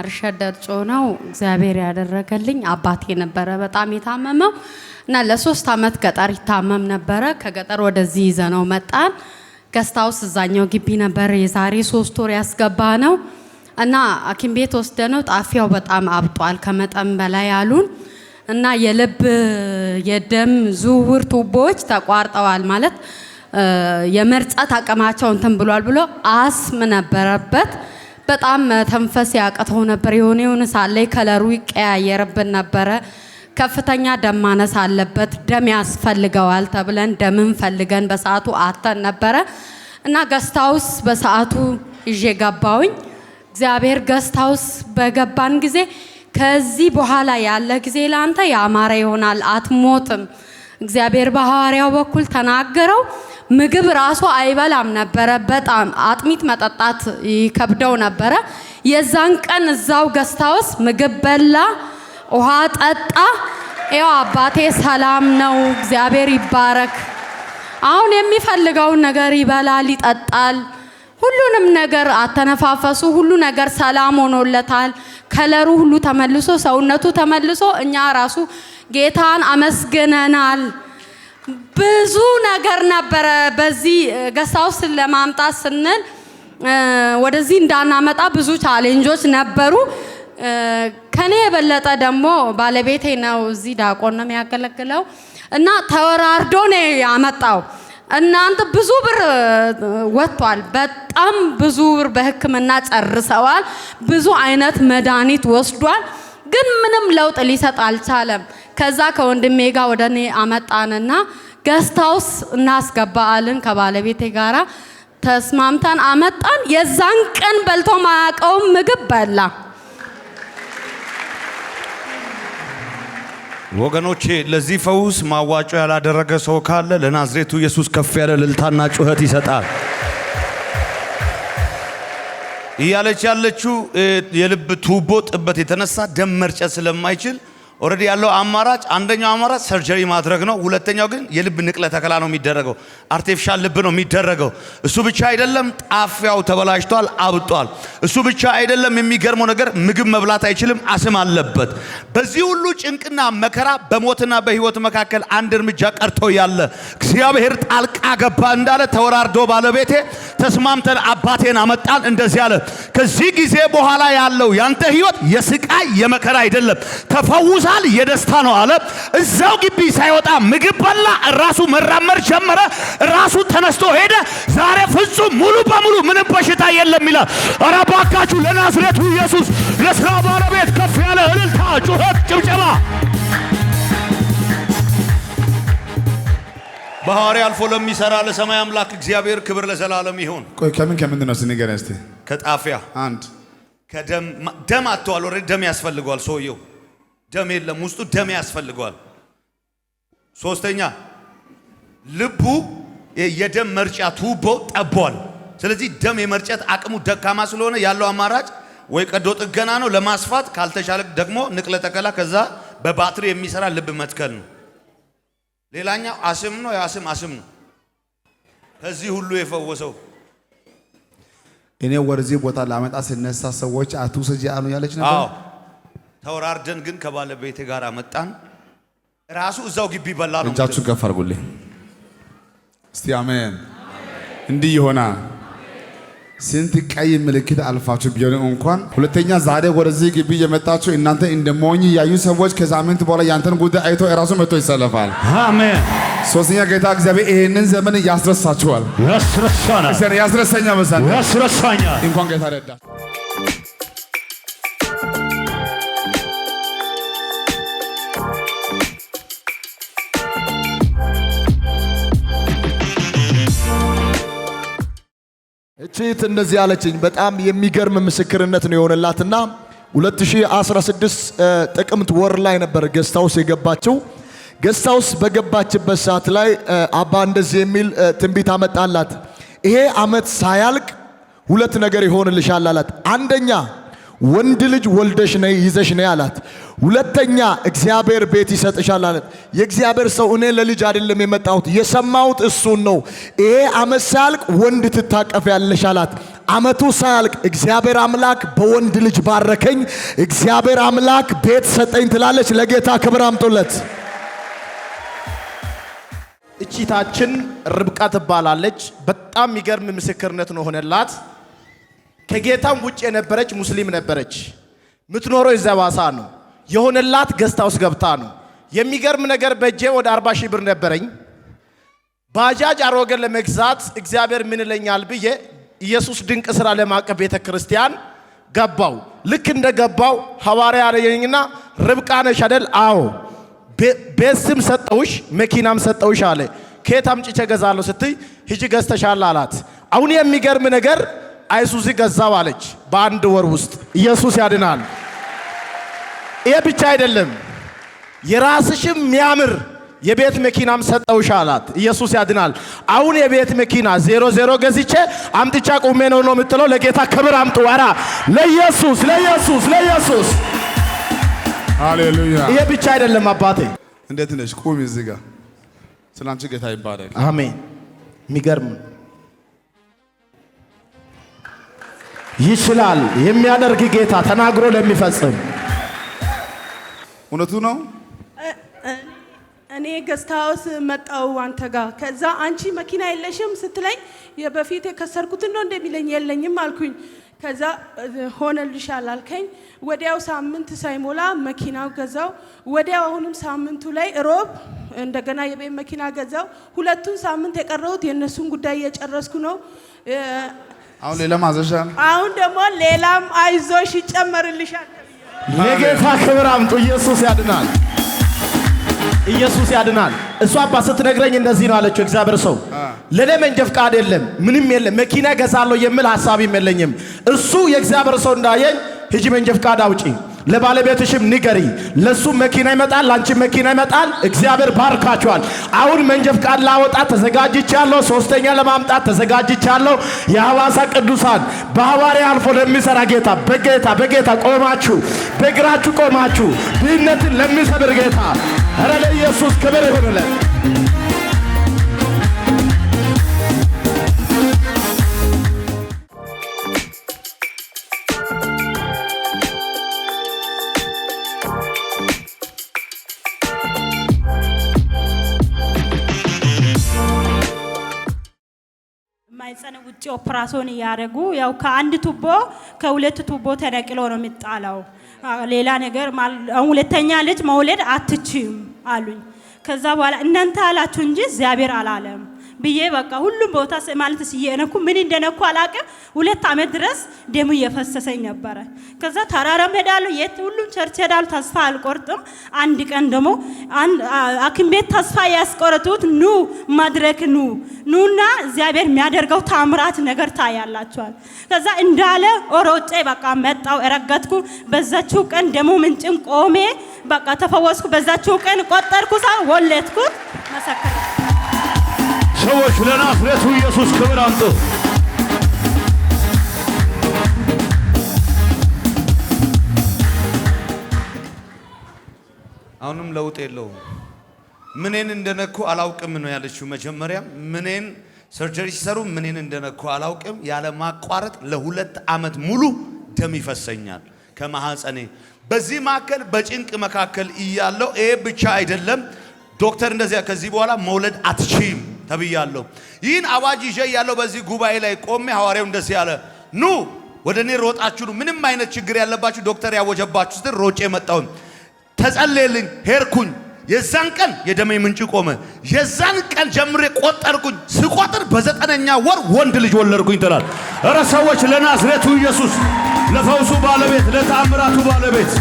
ማርሸት ደርጮ ነው እግዚአብሔር ያደረገልኝ። አባቴ ነበረ በጣም የታመመው እና ለ3 አመት ገጠር ይታመም ነበረ። ከገጠር ወደዚህ ይዘነው መጣን። ገስታውስ እዛኛው ግቢ ነበር የዛሬ 3 ወር ያስገባ ነው እና ሐኪም ቤት ወስደነው ጣፊያው በጣም አብጧል ከመጠን በላይ አሉን እና የልብ የደም ዝውውር ቱቦዎች ተቋርጠዋል ማለት የመርጻት አቅማቸው እንትን ብሏል ብሎ አስም ነበረበት። በጣም ተንፈስ ያቀተው ነበር። የሆነ ሳለ ከለሩ ይቀያየርብን ነበረ። ከፍተኛ ደም ማነስ አለበት፣ ደም ያስፈልገዋል ተብለን ደምን ፈልገን በሰዓቱ አተን ነበረ እና ገስታውስ በሰዓቱ ይዤ ገባውኝ። እግዚአብሔር ገስታውስ በገባን ጊዜ ከዚህ በኋላ ያለ ጊዜ ላንተ ያማረ ይሆናል፣ አትሞትም። እግዚአብሔር በሐዋርያው በኩል ተናገረው። ምግብ ራሱ አይበላም ነበረ። በጣም አጥሚት መጠጣት ይከብደው ነበረ። የዛን ቀን እዛው ገስታውስ ምግብ በላ፣ ውሃ ጠጣ። ያው አባቴ ሰላም ነው፣ እግዚአብሔር ይባረክ። አሁን የሚፈልገውን ነገር ይበላል፣ ይጠጣል። ሁሉንም ነገር አተነፋፈሱ ሁሉ ነገር ሰላም ሆኖለታል። ከለሩ ሁሉ ተመልሶ ሰውነቱ ተመልሶ እኛ ራሱ ጌታን አመስግነናል። ብዙ ነገር ነበረ በዚህ ገስታውስ ለማምጣት ስንል ወደዚህ እንዳናመጣ ብዙ ቻሌንጆች ነበሩ። ከኔ የበለጠ ደግሞ ባለቤቴ ነው እዚህ ዲያቆን ነው የሚያገለግለው እና ተወራርዶ ነው ያመጣው። እናንተ ብዙ ብር ወጥቷል፣ በጣም ብዙ ብር በሕክምና ጨርሰዋል። ብዙ አይነት መድኃኒት ወስዷል፣ ግን ምንም ለውጥ ሊሰጥ አልቻለም። ከዛ ከወንድሜ ጋር ወደኔ አመጣንና ገስታውስ እናስገባአልን ከባለቤቴ ጋራ ተስማምተን አመጣን። የዛን ቀን በልቶ ማያውቀው ምግብ በላ። ወገኖቼ ለዚህ ፈውስ ማዋጮ ያላደረገ ሰው ካለ ለናዝሬቱ ኢየሱስ ከፍ ያለ እልልታና ጩኸት ይሰጣል። እያለች ያለችው የልብ ቱቦ ጥበት የተነሳ ደም መርጨት ስለማይችል ኦሬዲ ያለው አማራጭ አንደኛው አማራጭ ሰርጀሪ ማድረግ ነው። ሁለተኛው ግን የልብ ንቅለ ተከላ ነው የሚደረገው። አርቲፊሻል ልብ ነው የሚደረገው። እሱ ብቻ አይደለም፣ ጣፊያው ተበላሽቷል፣ አብጧል። እሱ ብቻ አይደለም፣ የሚገርመው ነገር ምግብ መብላት አይችልም፣ አስም አለበት። በዚህ ሁሉ ጭንቅና መከራ በሞትና በህይወት መካከል አንድ እርምጃ ቀርቶ ያለ እግዚአብሔር ጣልቃ ገባ እንዳለ ተወራርዶ ባለቤቴ ተስማምተን አባቴን አመጣን። እንደዚህ ያለ ከዚህ ጊዜ በኋላ ያለው ያንተ ህይወት የስቃይ የመከራ አይደለም፣ ተፈውሳል፣ የደስታ ነው አለ። እዛው ግቢ ሳይወጣ ምግብ በላ፣ ራሱ መራመድ ጀመረ፣ ራሱ ተነስቶ ሄደ። ዛሬ ፍጹም ሙሉ በሙሉ ምንም በሽታ የለም ይላል። ኧረ እባካችሁ ለናዝሬቱ ኢየሱስ ለሥራ ባለቤት ከፍ ያለ እልልታ፣ ጩኸት፣ ጭብጨባ። ባህሪ አልፎ ለሚሰራ ለሰማይ አምላክ እግዚአብሔር ክብር ለዘላለም ይሁን። ቆይ ከምንድን ነው ንገረኝ እስቲ። ከጣፊያ አንድ ደም አጥቷል። ኦሬዲ ደም ያስፈልገዋል ሰውየው። ደም የለም ውስጡ፣ ደም ያስፈልገዋል። ሶስተኛ ልቡ የደም መርጫ ቱቦ ጠቧል። ስለዚህ ደም የመርጨት አቅሙ ደካማ ስለሆነ ያለው አማራጭ ወይ ቀዶ ጥገና ነው ለማስፋት፣ ካልተቻለ ደግሞ ንቅለ ተከላ፣ ከዛ በባትሪ የሚሰራ ልብ መትከል ነው። ሌላኛው አስም ነው። አስም ነው ከዚህ ሁሉ የፈወሰው። እኔ ወደዚህ ቦታ ላመጣ ሲነሳ ሰዎች አትውሰጂ አሉ ያለች ነበር። አዎ ተወራርደን ግን ከባለቤቴ ጋር መጣን። ራሱ እዛው ግቢ በላ ነው። እጃችሁ ከፍ አድርጉልኝ እስቲ። አሜን። እንዲህ ይሆናል። ስንት ቀይ ምልክት አልፋችሁ ቢሆን እንኳን ሁለተኛ ዛሬ ወደዚህ ግቢ የመጣችሁ እናንተ እንደሞኝ ያዩ ሰዎች ከሳምንት በኋላ ያንተን ጉዳይ አይቶ እራሱ መጥቶ ይሰለፋል። አሜን። ሶስተኛ ጌታ እግዚአብሔር ይሄንን ዘመን ያስረሳችኋል። ያስረሳኛል። እንኳን ጌታ ረዳ። እቺት እንደዚህ አለችኝ። በጣም የሚገርም ምስክርነት ነው የሆነላትና 2016 ጥቅምት ወር ላይ ነበር ገስታውስ የገባችው። ገስታውስ በገባችበት ሰዓት ላይ አባ እንደዚህ የሚል ትንቢት አመጣላት። ይሄ አመት ሳያልቅ 2 ነገር ይሆንልሻል አላት። አንደኛ ወንድ ልጅ ወልደሽ ነይ ይዘሽ ነይ አላት። ሁለተኛ እግዚአብሔር ቤት ይሰጥሻል አላት። የእግዚአብሔር ሰው እኔ ለልጅ አይደለም የመጣሁት የሰማሁት እሱን ነው። ይሄ አመት ሳያልቅ ወንድ ትታቀፍ ያለሽ አላት። አመቱ ሳያልቅ እግዚአብሔር አምላክ በወንድ ልጅ ባረከኝ፣ እግዚአብሔር አምላክ ቤት ሰጠኝ ትላለች። ለጌታ ክብር አምጡለት። እቺታችን ርብቃ ትባላለች። በጣም የሚገርም ምስክርነት ነው ሆነላት። ከጌታም ውጭ የነበረች ሙስሊም ነበረች። ምትኖረው ይዘባሳ ነው። የሆነላት ገስት ሃውስ ገብታ ነው። የሚገርም ነገር በእጄ ወደ 40 ሺህ ብር ነበረኝ። ባጃጅ አሮገን ለመግዛት እግዚአብሔር ምን ይለኛል ብዬ ኢየሱስ ድንቅ ሥራ ዓለም አቀፍ ቤተ ክርስቲያን ገባው። ልክ እንደ ገባው ሐዋርያ ያለኝና ርብቃ ነሽ አይደል? አዎ። ቤትም ሰጠውሽ መኪናም ሰጠውሽ አለ። ከየት አምጥቼ ገዛለሁ ስትይ ሂጂ ገዝተሻል አላት። አሁን የሚገርም ነገር አይሱዚ ገዛው አለች በአንድ ወር ውስጥ። ኢየሱስ ያድናል። ይሄ ብቻ አይደለም፣ የራስሽም የሚያምር የቤት መኪናም ሰጠውሽ አላት። ኢየሱስ ያድናል። አሁን የቤት መኪና 00 ገዝቼ አምጥቻ ቆሜ ነው የምትለው። ለጌታ ክብር አምጡ። ኧረ ለኢየሱስ ለኢየሱስ ለኢየሱስ። ሃሌሉያ። ይሄ ብቻ አይደለም አባቴ። እንዴት ነሽ? ቁሚ እዚህ ጋር። ስላንቺ ጌታ ይባረክ። አሜን። የሚገርም ይችላል የሚያደርግ ጌታ ተናግሮ ለሚፈጽም እውነቱ ነው። እኔ ገስት ሃውስ መጣው አንተ ጋር። ከዛ አንቺ መኪና የለሽም ስትለኝ የበፊት የከሰርኩትን ነው እንደሚለኝ የለኝም አልኩኝ። ከዛ ሆነልሻል አልከኝ። ወዲያው ሳምንት ሳይሞላ መኪናው ገዛው። ወዲያው አሁንም ሳምንቱ ላይ ሮብ እንደገና የቤት መኪና ገዛው። ሁለቱን ሳምንት የቀረውት የነሱን ጉዳይ እየጨረስኩ ነው። አሁን ሌላ ማዘሻል። አሁን ደግሞ ሌላም አይዞሽ ይጨመርልሻል። ለጌታ ክብር አምጡ። ኢየሱስ ያድናል። ኢየሱስ ያድናል። እሷ አባ ስትነግረኝ እንደዚህ ነው አለችው። እግዚአብሔር ሰው ለኔ መንጃ ፈቃድ የለም ምንም የለም መኪና ገዛለሁ የሚል ሐሳብም የለኝም። እሱ የእግዚአብሔር ሰው እንዳየኝ ሂጂ መንጃ ፈቃድ አውጪ፣ ለባለቤትሽም ንገሪ፣ ለሱ መኪና ይመጣል፣ ላንቺ መኪና ይመጣል። እግዚአብሔር ባርካቸዋል። አሁን መንጃ ፈቃድ ላወጣ ተዘጋጅቻለሁ። ሶስተኛ ለማምጣት ተዘጋጅቻለሁ። የሐዋሳ ቅዱሳን በሐዋርያ አልፎ ለሚሰራ ጌታ በጌታ ቆማችሁ በእግራችሁ ቆማችሁ ድህነትን ለሚሰብር ጌታ ኧረ ለኢየሱስ ክብር ይሁንለት። ማይጸነ ውጪ ኦፕራሲዮን ያደረጉ ያው ከአንድ ቱቦ ከሁለት ቱቦ ተነቅሎ ነው የሚጣለው። ሌላ ነገር ሁለተኛ ልጅ መውለድ አትችም አሉኝ። ከዛ በኋላ እናንተ አላችሁ እንጂ እግዚአብሔር አላለም ብዬ በቃ ሁሉም ቦታ ማለት ሲየነኩ ምን እንደነኩ አላቀም። 2 ዓመት ድረስ ደሙ እየፈሰሰኝ ነበረ። ከዛ ተራራም ሄዳለሁ፣ የት ሁሉም ቸርች ሄዳለሁ፣ ተስፋ አልቆርጥም። አንድ ቀን ደግሞ ሐኪም ቤት ተስፋ ያስቆረጡት ኑ መድረክ ኑና እግዚአብሔር የሚያደርገው ታምራት ነገር ታያላችኋል። ከዛ እንዳለ ኦሮጬ በቃ መጣው እረገጥኩ። በዛችው ቀን ደሙ ምንጭም ቆሜ በቃ ተፈወስኩ። በዛችው ቀን ቆጠርኩ ወለድኩ። መሰከረ ሰዎች ለናዝሬቱ ኢየሱስ ክብር አምጡ። አሁንም ለውጥ የለውም። ምንን እንደነኩ አላውቅም ነው ያለችው። መጀመሪያ ምንን ሰርጀሪ ሲሰሩ ምንን እንደነኩ አላውቅም፣ ያለ ማቋረጥ ለ2 ዓመት ሙሉ ደም ይፈሰኛል ከማህፀኔ። በዚህ መካከል በጭንቅ መካከል እያለው ይሄ ብቻ አይደለም ዶክተር እንደዚያ ከዚህ በኋላ መውለድ አትችይም ተብያለሁ። ይህን አዋጅ ይዤ ያለው በዚህ ጉባኤ ላይ ቆሜ ሐዋርያው እንደዚህ ያለ ኑ ወደ እኔ ሮጣችሁ ምንም አይነት ችግር ያለባችሁ ዶክተር ያወጀባችሁ ስትል ሮጬ መጣሁ። ተጸለየልኝ፣ ሄድኩኝ። የዛን ቀን የደሜ ምንጭ ቆመ። የዛን ቀን ጀምሬ ቆጠርኩኝ። ስቆጥር በ9ኛ ወር ወንድ ልጅ ወለድኩኝ ትላል። እረ ሰዎች ለናዝሬቱ ኢየሱስ ለፈውሱ ባለቤት ለተአምራቱ ባለቤት